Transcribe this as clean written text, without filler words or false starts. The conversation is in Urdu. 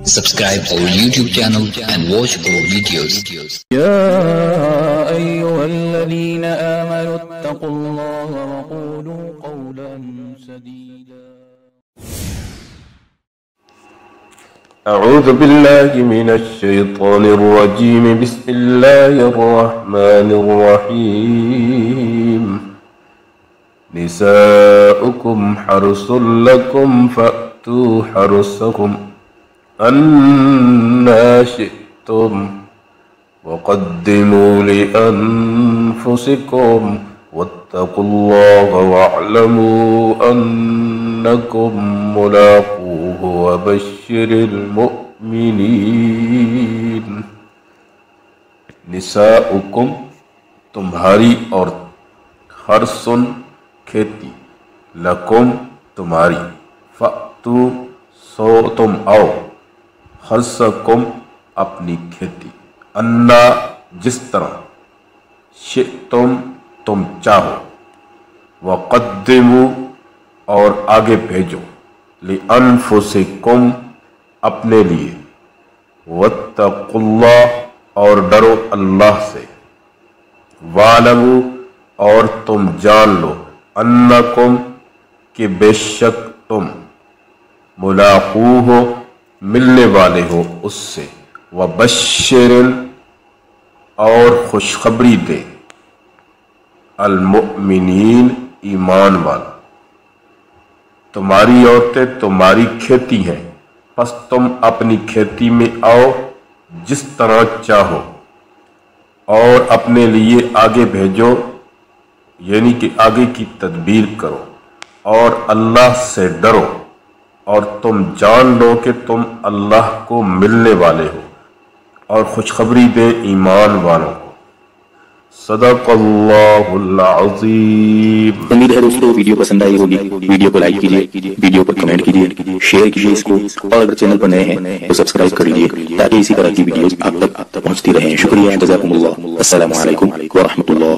Subscribe our YouTube channel and watch our videos. يا أيها الذين آمنوا اتقوا الله وقولوا قولا سديدا. أعوذ بالله من الشيطان الرجيم. بسم الله الرحمن الرحيم. نساؤكم حرث لكم فأتوا حرثكم أنى شئتم وقدموا لأنفسكم واتقوا الله واعلموا أنكم ملاقوه وبشر المؤمنين. نساؤکم تمہاری عورت، حرثن کھیتی، لکم تمہاری، فأتو سو تم آؤ، حرثکم اپنی کھیتی، انا جس طرح، شئتم تم چاہو، وقدموا اور آگے بھیجو، لأنفسکم اپنے لیے، واتقوا اللہ اور ڈرو اللہ سے، وَاعْلَمُوا اور تم جان لو، انکم کہ بے شک تم، ملاقوہ ملنے والے ہو اس سے، وبشر اور خوشخبری دے، المؤمنین ایمان والا. تمہاری عورتیں تمہاری کھیتی ہیں، پس تم اپنی کھیتی میں آؤ جس طرح چاہو، اور اپنے لیے آگے بھیجو، یعنی کہ آگے کی تدبیر کرو، اور اللہ سے ڈرو، اور تم جان لو کہ تم اللہ کو ملنے والے ہو، اور خوشخبری دے ایمان والوں کو. صدق اللہ العظیم. امید ہے دوستو ویڈیو پسند آئی ہوگی. ویڈیو کو لائک کیجئے، ویڈیو پر کمنٹ کیجئے، شیئر کیجئے اس کو، اور اگر چینل پر نئے ہیں تو سبسکرائب کر لیجئے تاکہ اسی طرح کی ویڈیوز آپ تک پہنچتی رہیں. شکریہ، جزاکم اللہ. السلام علیکم ورحمۃ اللہ.